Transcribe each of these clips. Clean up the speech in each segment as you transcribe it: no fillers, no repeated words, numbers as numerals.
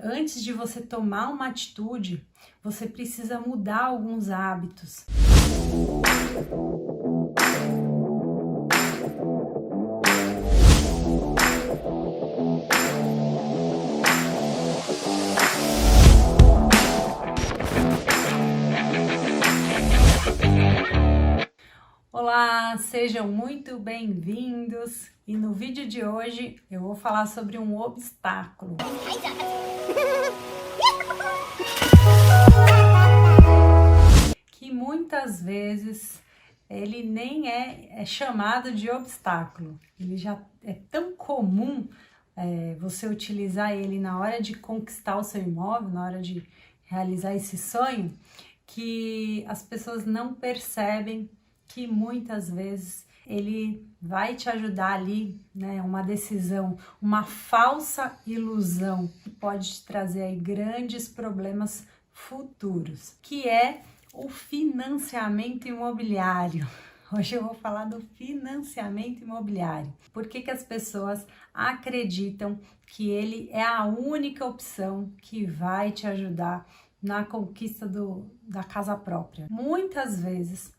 antes de você tomar uma atitude, você precisa mudar alguns hábitos. Olá, sejam muito bem-vindos e no vídeo de hoje eu vou falar sobre um obstáculo. Que muitas vezes ele nem é chamado de obstáculo, ele já é tão comum você utilizar ele na hora de conquistar o seu imóvel, na hora de realizar esse sonho, que as pessoas não percebem que muitas vezes ele vai te ajudar ali, né? Uma decisão, uma falsa ilusão que pode te trazer aí grandes problemas futuros, que é o financiamento imobiliário. Hoje eu vou falar do financiamento imobiliário. Por que as pessoas acreditam que ele é a única opção que vai te ajudar na conquista da casa própria? Muitas vezes,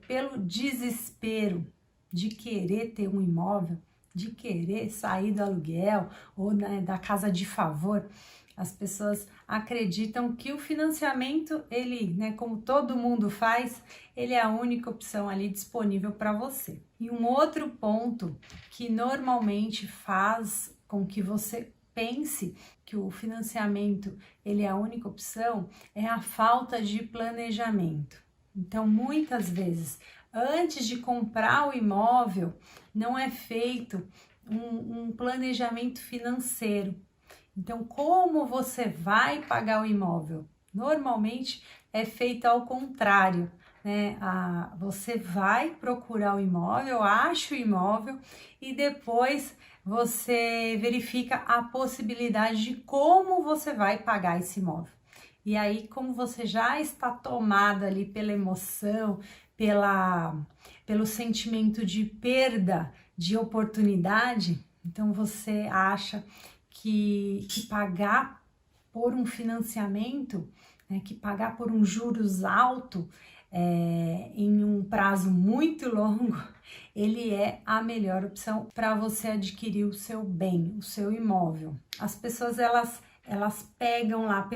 pelo desespero de querer ter um imóvel, de querer sair do aluguel ou da casa de favor, as pessoas acreditam que o financiamento, ele, como todo mundo faz, ele é a única opção ali disponível para você. E um outro ponto que normalmente faz com que você pense que o financiamento ele é a única opção é a falta de planejamento. Então, muitas vezes, antes de comprar o imóvel, não é feito um planejamento financeiro. Então, como você vai pagar o imóvel? Normalmente é feito ao contrário, né? Você vai procurar o imóvel, acha o imóvel e depois você verifica a possibilidade de como você vai pagar esse imóvel. E aí, como você já está tomado ali pela emoção, pelo sentimento de perda de oportunidade, então você acha que pagar por um financiamento, que pagar por um juros alto em um prazo muito longo, ele é a melhor opção para você adquirir o seu bem, o seu imóvel. As pessoas, elas pegam lá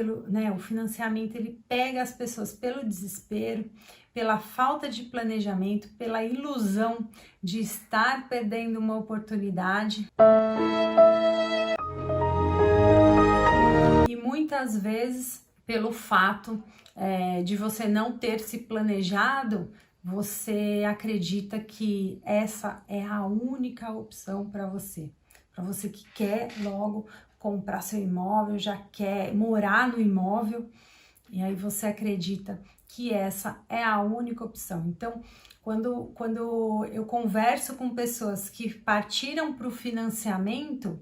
o financiamento, ele pega as pessoas pelo desespero, pela falta de planejamento, pela ilusão de estar perdendo uma oportunidade. E muitas vezes, pelo fato de você não ter se planejado, você acredita que essa é a única opção para você que quer logo comprar seu imóvel, já quer morar no imóvel, e aí você acredita que essa é a única opção. Então, quando eu converso com pessoas que partiram para o financiamento,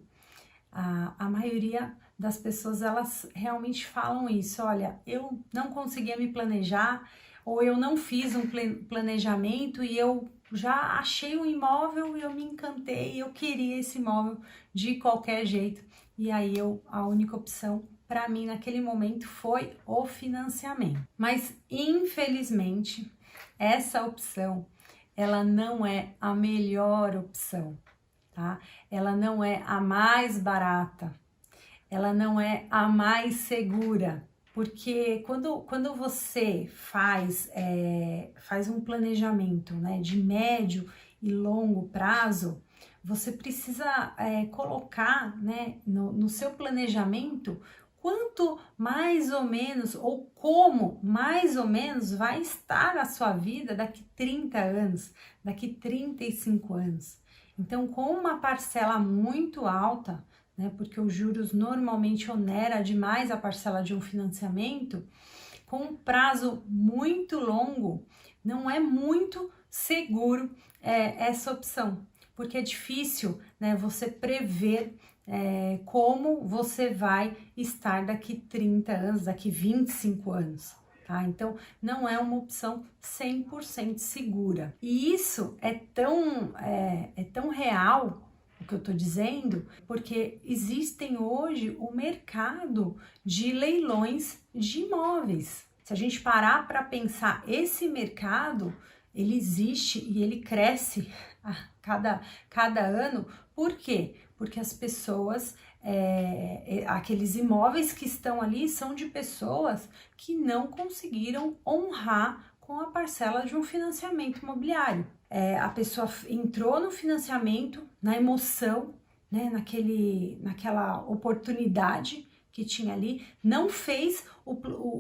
a maioria das pessoas, elas realmente falam isso: olha, eu não conseguia me planejar, ou eu não fiz um planejamento e eu já achei um imóvel e eu me encantei, eu queria esse imóvel de qualquer jeito. E aí a única opção para mim naquele momento foi o financiamento. Mas infelizmente essa opção, ela não é a melhor opção, tá? Ela não é a mais barata, ela não é a mais segura. Porque quando você faz um planejamento, de médio e longo prazo, você precisa colocar, no seu planejamento quanto mais ou menos, ou como mais ou menos vai estar a sua vida daqui 30 anos, daqui 35 anos. Então, com uma parcela muito alta, porque os juros normalmente onera demais a parcela de um financiamento, com um prazo muito longo, não é muito seguro essa opção, porque é difícil, você prever como você vai estar daqui 30 anos, daqui 25 anos. Tá? Então, não é uma opção 100% segura. E isso é tão real, o que eu estou dizendo, porque existem hoje o mercado de leilões de imóveis. Se a gente parar para pensar, esse mercado, ele existe e ele cresce a cada ano. Por quê? Porque as pessoas, aqueles imóveis que estão ali são de pessoas que não conseguiram honrar com a parcela de um financiamento imobiliário. A pessoa entrou no financiamento, na emoção, né, naquela oportunidade que tinha ali, não fez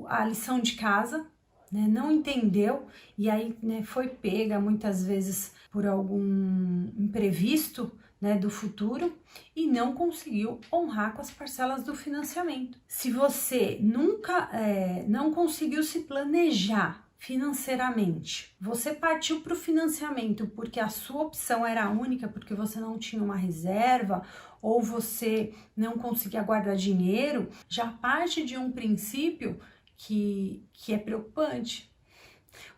a lição de casa, né, não entendeu, e aí, né, foi pega muitas vezes por algum imprevisto, né, do futuro, e não conseguiu honrar com as parcelas do financiamento. Se você nunca não conseguiu se planejar financeiramente, você partiu para o financiamento porque a sua opção era a única, porque você não tinha uma reserva ou você não conseguia guardar dinheiro, já parte de um princípio que é preocupante,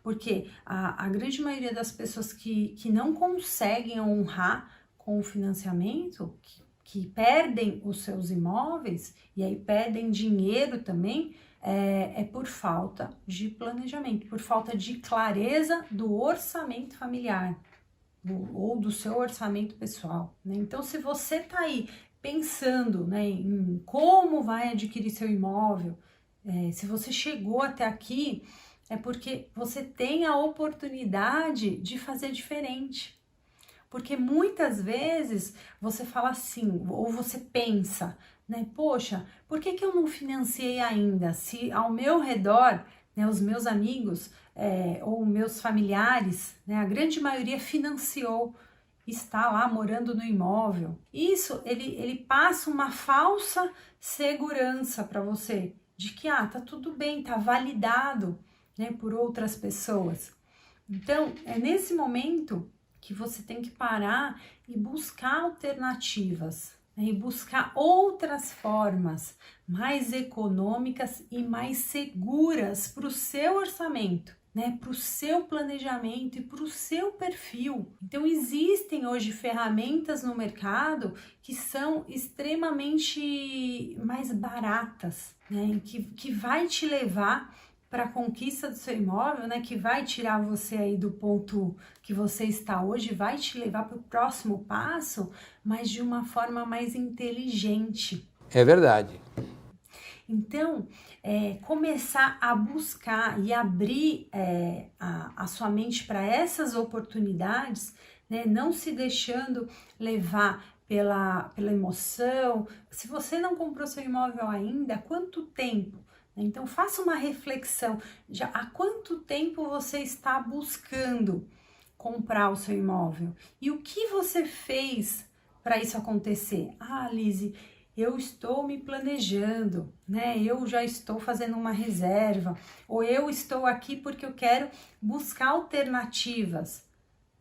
porque a grande maioria das pessoas que não conseguem honrar com o financiamento, que perdem os seus imóveis e aí perdem dinheiro também, é por falta de planejamento, por falta de clareza do orçamento familiar ou do seu orçamento pessoal, né? Então, se você tá aí pensando, né, em como vai adquirir seu imóvel, se você chegou até aqui, é porque você tem a oportunidade de fazer diferente. Porque muitas vezes você fala assim, ou você pensa, né? Poxa, por que eu não financiei ainda? Se ao meu redor, né, os meus amigos ou meus familiares, né, a grande maioria financiou, está lá morando no imóvel. Isso, ele passa uma falsa segurança para você, de que, tá tudo bem, tá validado, né, por outras pessoas. Então, é nesse momento que você tem que parar e buscar alternativas, né, e buscar outras formas mais econômicas e mais seguras para o seu orçamento, né, para o seu planejamento e para o seu perfil. Então, existem hoje ferramentas no mercado que são extremamente mais baratas, né, que vai te levar para a conquista do seu imóvel, né, que vai tirar você aí do ponto que você está hoje, vai te levar para o próximo passo, mas de uma forma mais inteligente. É verdade. Então, começar a buscar e abrir a sua mente para essas oportunidades, né, não se deixando levar pela emoção. Se você não comprou seu imóvel ainda, há quanto tempo? Então, faça uma reflexão, já há quanto tempo você está buscando comprar o seu imóvel? E o que você fez para isso acontecer? Lise, eu estou me planejando, né? Eu já estou fazendo uma reserva, ou eu estou aqui porque eu quero buscar alternativas.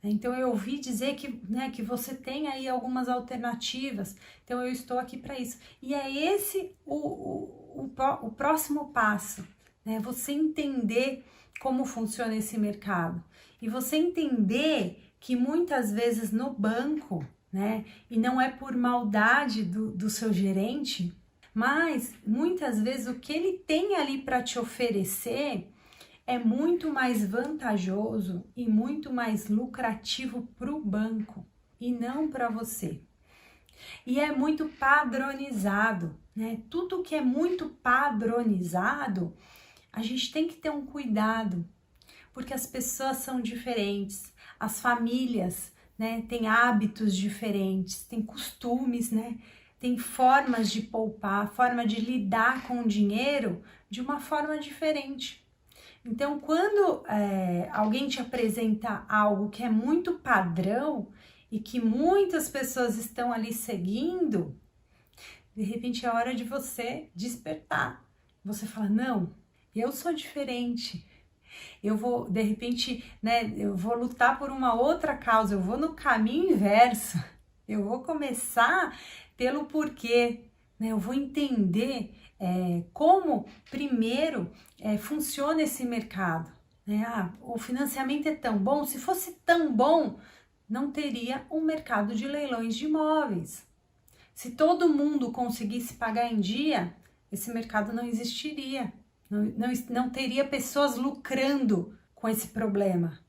Então, eu ouvi dizer que, né, que você tem aí algumas alternativas, então eu estou aqui para isso. E é esse o próximo passo, né? Você entender como funciona esse mercado. E você entender que muitas vezes no banco, né, e não é por maldade do seu gerente, mas muitas vezes o que ele tem ali para te oferecer é muito mais vantajoso e muito mais lucrativo para o banco e não para você. E é muito padronizado, né? Tudo que é muito padronizado, a gente tem que ter um cuidado, porque as pessoas são diferentes, as famílias, né, têm hábitos diferentes, têm costumes, né? Tem formas de poupar, forma de lidar com o dinheiro de uma forma diferente. Então, quando alguém te apresenta algo que é muito padrão e que muitas pessoas estão ali seguindo, de repente é hora de você despertar. Você fala, não, eu sou diferente. Eu vou, de repente, né, eu vou lutar por uma outra causa, eu vou no caminho inverso. Eu vou começar pelo porquê, né? Eu vou entender como, primeiro, funciona esse mercado, né? O financiamento é tão bom, se fosse tão bom, não teria um mercado de leilões de imóveis. Se todo mundo conseguisse pagar em dia, esse mercado não existiria. Não teria pessoas lucrando com esse problema,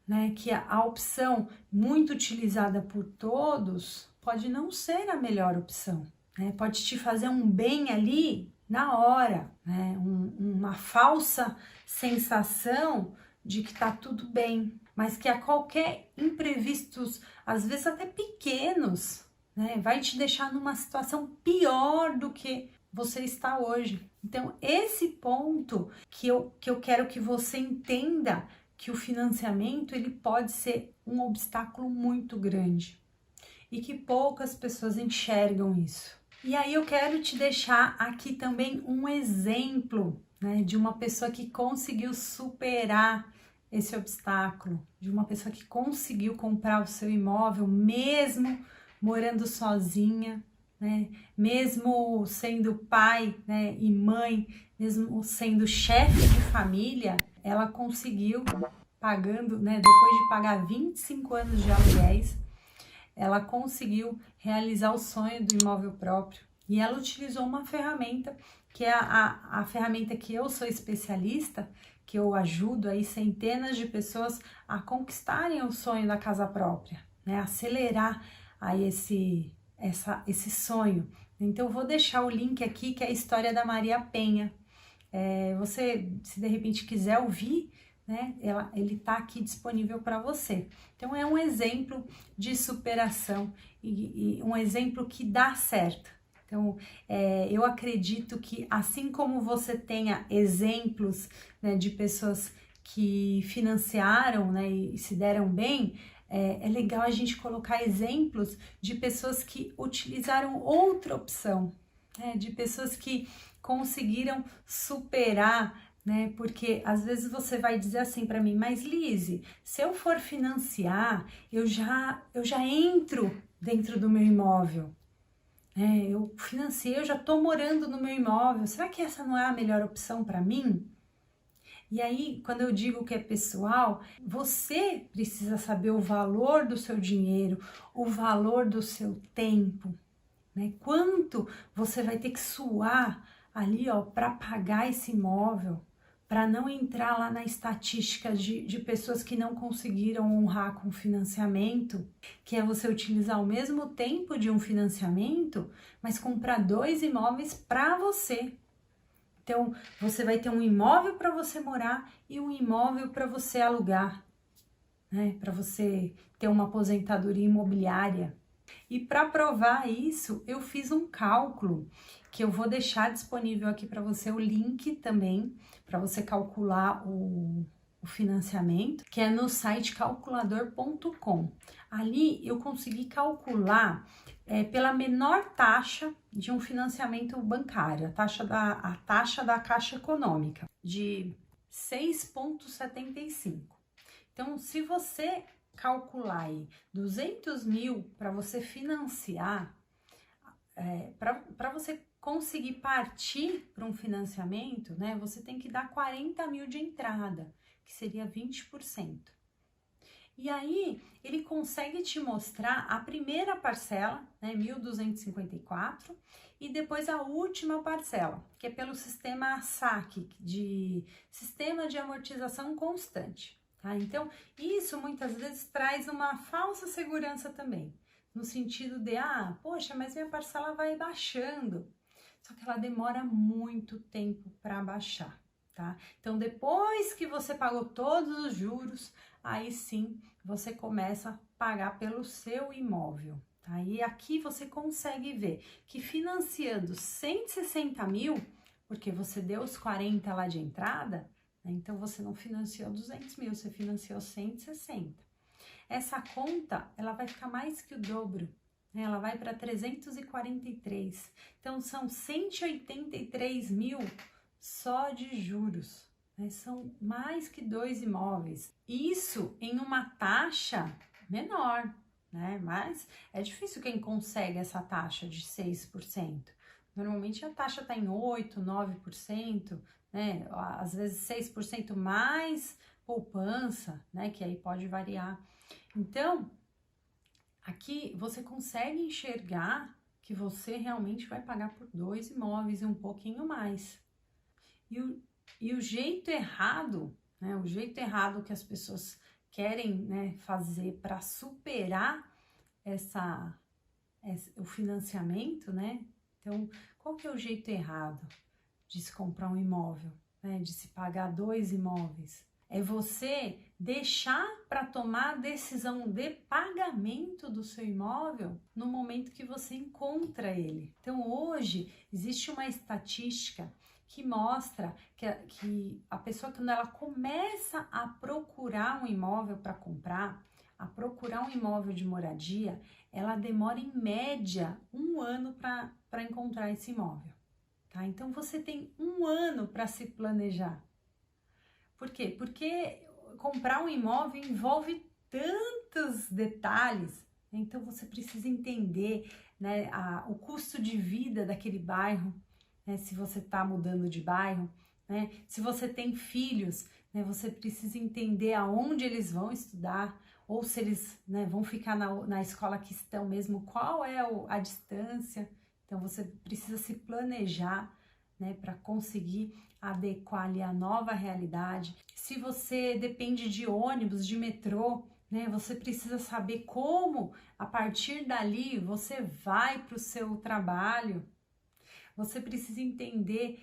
né? Que a opção muito utilizada por todos pode não ser a melhor opção, né? Pode te fazer um bem ali na hora, né? Uma falsa sensação de que tá tudo bem, mas que a qualquer imprevistos, às vezes até pequenos, né, vai te deixar numa situação pior do que você está hoje. Então, esse ponto que eu quero que você entenda, que o financiamento ele pode ser um obstáculo muito grande e que poucas pessoas enxergam isso. E aí eu quero te deixar aqui também um exemplo, né, de uma pessoa que conseguiu superar esse obstáculo, de uma pessoa que conseguiu comprar o seu imóvel mesmo morando sozinha, né, mesmo sendo pai, né, e mãe, mesmo sendo chefe de família, ela conseguiu pagando, né, depois de pagar 25 anos de aluguéis, ela conseguiu realizar o sonho do imóvel próprio e ela utilizou uma ferramenta que é a ferramenta que eu sou especialista, que eu ajudo aí centenas de pessoas a conquistarem o sonho da casa própria, né? Acelerar aí esse sonho. Então eu vou deixar o link aqui, que é a história da Maria Penha. Você, se de repente quiser ouvir, né, ele tá aqui disponível para você. Então é um exemplo de superação e um exemplo que dá certo. Então eu acredito que assim como você tenha exemplos, né, de pessoas que financiaram, né, e se deram bem, é legal a gente colocar exemplos de pessoas que utilizaram outra opção, né, de pessoas que conseguiram superar, né? Porque às vezes você vai dizer assim para mim, mas Lise, se eu for financiar, eu já entro dentro do meu imóvel. Eu financiei, eu já estou morando no meu imóvel. Será que essa não é a melhor opção para mim? E aí, quando eu digo que é pessoal, você precisa saber o valor do seu dinheiro, o valor do seu tempo, né? Quanto você vai ter que suar ali, ó, para pagar esse imóvel, para não entrar lá na estatística de pessoas que não conseguiram honrar com financiamento, que é você utilizar o mesmo tempo de um financiamento, mas comprar 2 imóveis para você. Então, você vai ter um imóvel para você morar e um imóvel para você alugar, né? Para você ter uma aposentadoria imobiliária. E para provar isso, eu fiz um cálculo que eu vou deixar disponível aqui para você o link também, para você calcular o financiamento, que é no site calculador.com. Ali eu consegui calcular pela menor taxa de um financiamento bancário, a taxa da Caixa Econômica, de 6,75. Então, se você calcular aí 200 mil para você financiar, para você conseguir partir para um financiamento, né, você tem que dar 40 mil de entrada, que seria 20%. E aí, ele consegue te mostrar a primeira parcela, né, 1.254, e depois a última parcela, que é pelo sistema SAC, de Sistema de Amortização Constante. Tá? Então, isso muitas vezes traz uma falsa segurança também, no sentido de, poxa, mas minha parcela vai baixando. Só que ela demora muito tempo para baixar, tá? Então, depois que você pagou todos os juros, aí sim você começa a pagar pelo seu imóvel, tá? E aqui você consegue ver que financiando 160 mil, porque você deu os 40 lá de entrada, né? Então você não financiou 200 mil, você financiou 160. Essa conta, ela vai ficar mais que o dobro, né? Ela vai para 343. Então são 183 mil só de juros. São mais que 2 imóveis. Isso em uma taxa menor, né? Mas é difícil quem consegue essa taxa de 6%. Normalmente a taxa está em 8%, 9%, né? Às vezes 6% mais poupança, né? Que aí pode variar. Então, aqui você consegue enxergar que você realmente vai pagar por 2 imóveis e um pouquinho mais. E o jeito errado, né, o jeito errado que as pessoas querem, né, fazer para superar o financiamento, né? Então, qual que é o jeito errado de se comprar um imóvel, né, de se pagar 2 imóveis? É você deixar para tomar a decisão de pagamento do seu imóvel no momento que você encontra ele. Então, hoje, existe uma estatística que mostra que a pessoa, quando ela começa a procurar um imóvel para comprar, a procurar um imóvel de moradia, ela demora em média 1 ano para encontrar esse imóvel, tá? Então, você tem 1 ano para se planejar. Por quê? Porque comprar um imóvel envolve tantos detalhes, né? Então você precisa entender, né, o custo de vida daquele bairro, né, se você está mudando de bairro, né? Se você tem filhos, né, você precisa entender aonde eles vão estudar, ou se eles, né, vão ficar na escola que estão mesmo, qual é a distância. Então você precisa se planejar, né, para conseguir adequar ali a nova realidade. Se você depende de ônibus, de metrô, né, você precisa saber como, a partir dali, você vai para o seu trabalho. Você precisa entender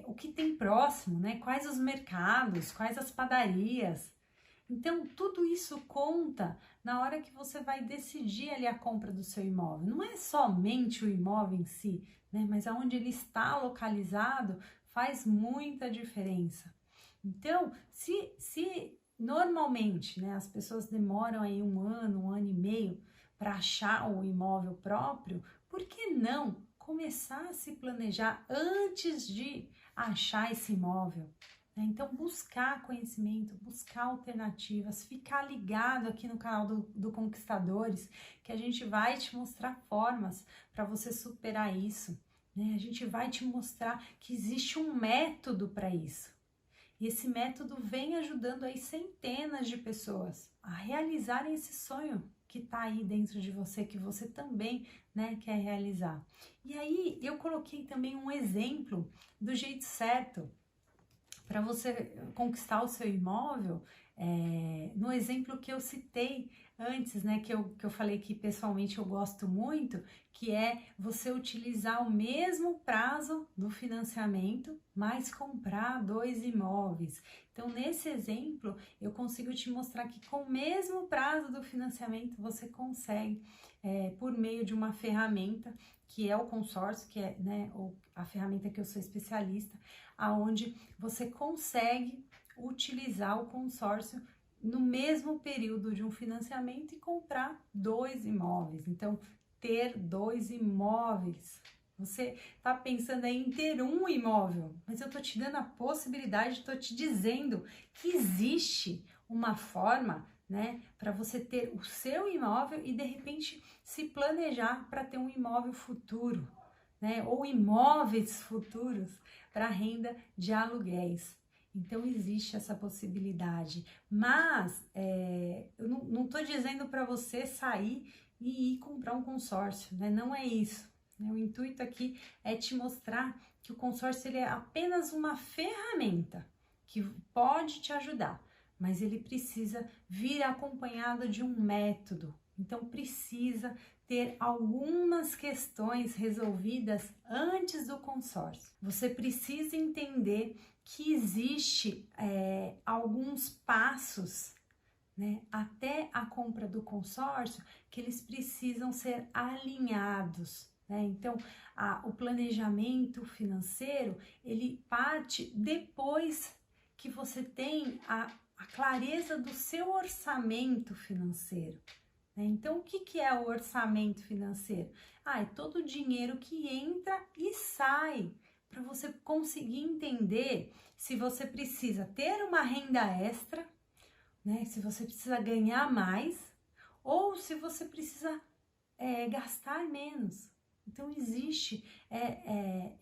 o que tem próximo, né, quais os mercados, quais as padarias. Então, tudo isso conta na hora que você vai decidir ali a compra do seu imóvel. Não é somente o imóvel em si, né? Mas aonde ele está localizado faz muita diferença. Então, se normalmente, né, as pessoas demoram aí 1 ano e meio para achar o imóvel próprio, por que não começar a se planejar antes de achar esse imóvel? Então, buscar conhecimento, buscar alternativas, ficar ligado aqui no canal do Conquistadores, que a gente vai te mostrar formas para você superar isso, né? A gente vai te mostrar que existe um método para isso. E esse método vem ajudando aí centenas de pessoas a realizarem esse sonho que está aí dentro de você, que você também, né, quer realizar. E aí, eu coloquei também um exemplo do jeito certo para você conquistar o seu imóvel, no exemplo que eu citei antes, né, que eu falei que pessoalmente eu gosto muito, que é você utilizar o mesmo prazo do financiamento, mas comprar 2 imóveis. Então, nesse exemplo, eu consigo te mostrar que com o mesmo prazo do financiamento, você consegue, por meio de uma ferramenta, que é o consórcio, que é, né, a ferramenta que eu sou especialista, aonde você consegue utilizar o consórcio no mesmo período de um financiamento e comprar 2 imóveis. Então, ter 2 imóveis. Você está pensando aí em ter um imóvel, mas eu tô te dando a possibilidade, tô te dizendo que existe uma forma, né, para você ter o seu imóvel e de repente se planejar para ter um imóvel futuro, né, ou imóveis futuros para renda de aluguéis. Então existe essa possibilidade, mas eu não estou dizendo para você sair e ir comprar um consórcio, né? Não é isso. Né? O intuito aqui é te mostrar que o consórcio ele é apenas uma ferramenta que pode te ajudar, mas ele precisa vir acompanhado de um método. Então precisa ter algumas questões resolvidas antes do consórcio. Você precisa entender que existe alguns passos, né, até a compra do consórcio, que eles precisam ser alinhados, né? Então, o planejamento financeiro, ele parte depois que você tem a clareza do seu orçamento financeiro. Então, o que é o orçamento financeiro? É todo o dinheiro que entra e sai, para você conseguir entender se você precisa ter uma renda extra, né? Se você precisa ganhar mais, ou se você precisa gastar menos. Então, existe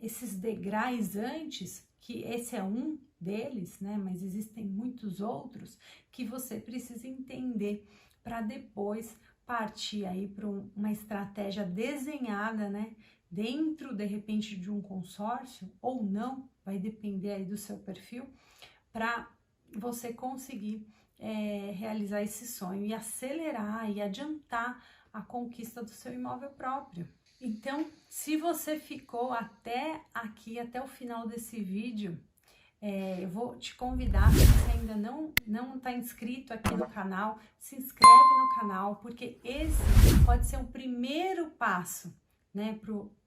esses degraus antes, que esse é um deles, né? Mas existem muitos outros que você precisa entender para depois partir aí para uma estratégia desenhada, né, dentro de repente de um consórcio ou não, vai depender aí do seu perfil, para você conseguir realizar esse sonho e acelerar e adiantar a conquista do seu imóvel próprio. Então, se você ficou até aqui, até o final desse vídeo, eu vou te convidar, se você ainda não está inscrito aqui no canal, se inscreve no canal, porque esse pode ser um primeiro passo, né,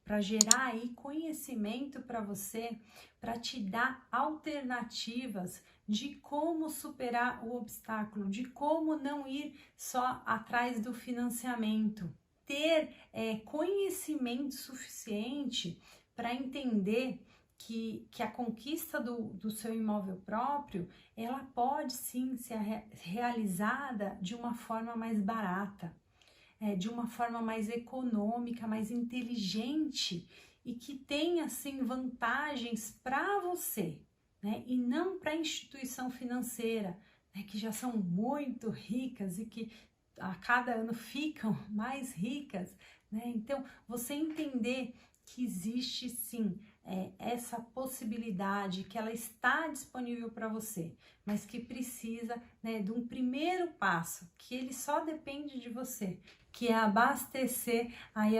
para gerar aí conhecimento para você, para te dar alternativas de como superar o obstáculo, de como não ir só atrás do financiamento, ter conhecimento suficiente para entender que a conquista do seu imóvel próprio, ela pode sim ser realizada de uma forma mais barata, de uma forma mais econômica, mais inteligente e que tenha assim vantagens para você, né? E não para a instituição financeira, né? Que já são muito ricas e que a cada ano ficam mais ricas, né? Então, você entender que existe sim essa possibilidade, que ela está disponível para você, mas que precisa, né, de um primeiro passo, que ele só depende de você, que é abastecer aí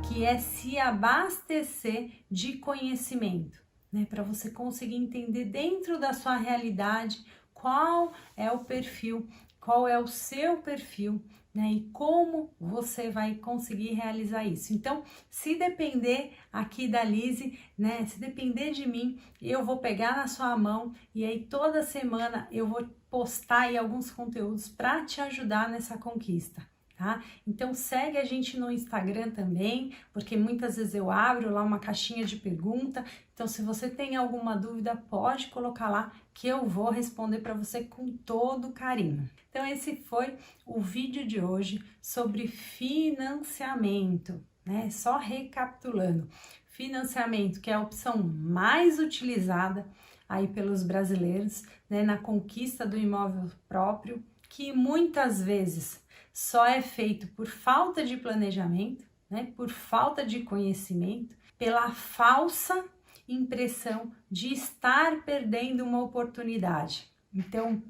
que é se abastecer de conhecimento, né, para você conseguir entender dentro da sua realidade qual é o perfil, qual é o seu perfil, né, e como você vai conseguir realizar isso. Então, se depender aqui da Lise, né, se depender de mim, eu vou pegar na sua mão e aí toda semana eu vou postar aí alguns conteúdos para te ajudar nessa conquista. Tá? Então segue a gente no Instagram também, porque muitas vezes eu abro lá uma caixinha de pergunta. Então, se você tem alguma dúvida, pode colocar lá que eu vou responder para você com todo carinho. Então, esse foi o vídeo de hoje sobre financiamento, né? Só recapitulando, financiamento, que é a opção mais utilizada aí pelos brasileiros, né, na conquista do imóvel próprio, que muitas vezes só é feito por falta de planejamento, né, por falta de conhecimento, pela falsa impressão de estar perdendo uma oportunidade. Então,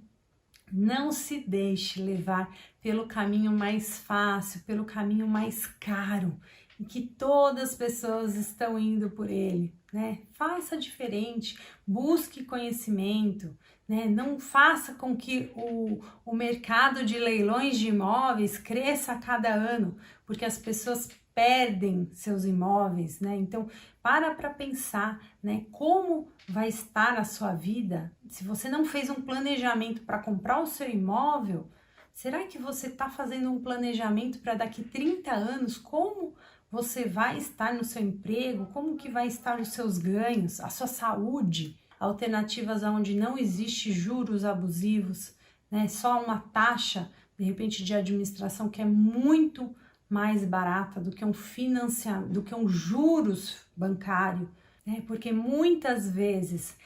não se deixe levar pelo caminho mais fácil, pelo caminho mais caro, em que todas as pessoas estão indo por ele, né? Faça diferente, busque conhecimento, né? Não faça com que o mercado de leilões de imóveis cresça a cada ano, porque as pessoas perdem seus imóveis, né? Então, para pensar, né, como vai estar a sua vida. Se você não fez um planejamento para comprar o seu imóvel, será que você está fazendo um planejamento para daqui 30 anos? Como você vai estar no seu emprego? Como que vai estar os seus ganhos, a sua saúde? Alternativas onde não existe juros abusivos, né? Só uma taxa, de repente, de administração que é muito mais barata do que um financiamento, do que um juros bancário, né? Porque muitas vezes,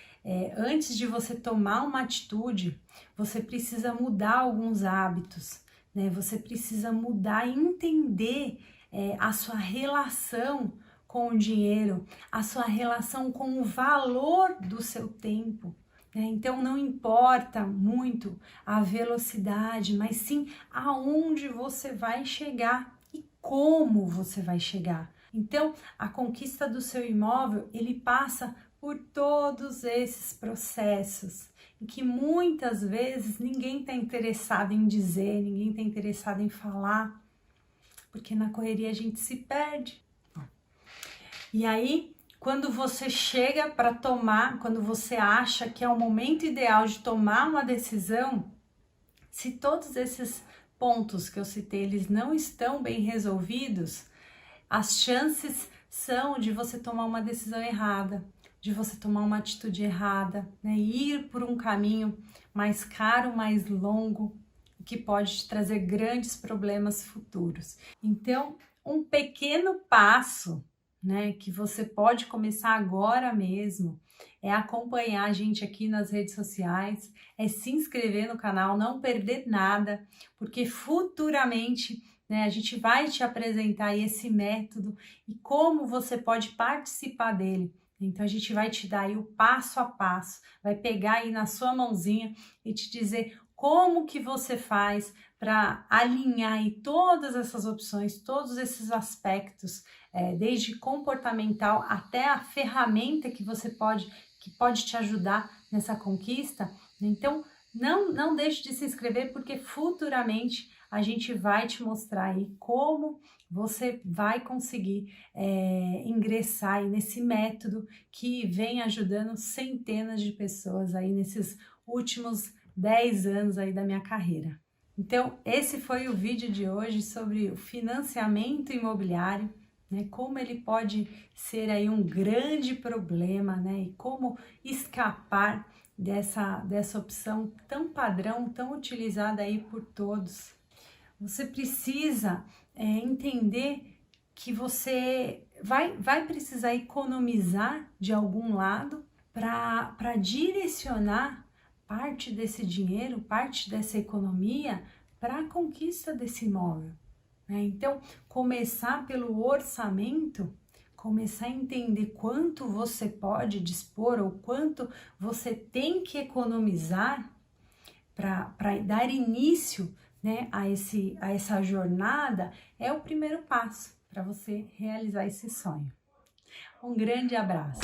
antes de você tomar uma atitude, você precisa mudar alguns hábitos, né? Você precisa mudar e entender a sua relação com o dinheiro, a sua relação com o valor do seu tempo. Então não importa muito a velocidade, mas sim aonde você vai chegar e como você vai chegar. Então a conquista do seu imóvel, ele passa por todos esses processos, em que muitas vezes ninguém está interessado em dizer, ninguém está interessado em falar, porque na correria a gente se perde. E aí, quando você chega para tomar, quando você acha que é o momento ideal de tomar uma decisão, se todos esses pontos que eu citei, eles não estão bem resolvidos, as chances são de você tomar uma decisão errada, de você tomar uma atitude errada, né? Ir por um caminho mais caro, mais longo, que pode te trazer grandes problemas futuros. Então, um pequeno passo, né, que você pode começar agora mesmo, é acompanhar a gente aqui nas redes sociais, é se inscrever no canal, não perder nada, porque futuramente, né, a gente vai te apresentar esse método e como você pode participar dele. Então a gente vai te dar aí o passo a passo, vai pegar aí na sua mãozinha e te dizer como que você faz para alinhar aí todas essas opções, todos esses aspectos, desde comportamental até a ferramenta que pode te ajudar nessa conquista. Então, não deixe de se inscrever, porque futuramente a gente vai te mostrar aí como você vai conseguir ingressar aí nesse método que vem ajudando centenas de pessoas aí nesses últimos 10 anos aí da minha carreira. Então, esse foi o vídeo de hoje sobre o financiamento imobiliário, né? Como ele pode ser aí um grande problema, né? E como escapar dessa opção tão padrão, tão utilizada aí por todos. Você precisa entender que você vai precisar economizar de algum lado para direcionar parte desse dinheiro, parte dessa economia para a conquista desse imóvel, né? Então, começar pelo orçamento, começar a entender quanto você pode dispor ou quanto você tem que economizar para dar início, né, a essa jornada, é o primeiro passo para você realizar esse sonho. Um grande abraço!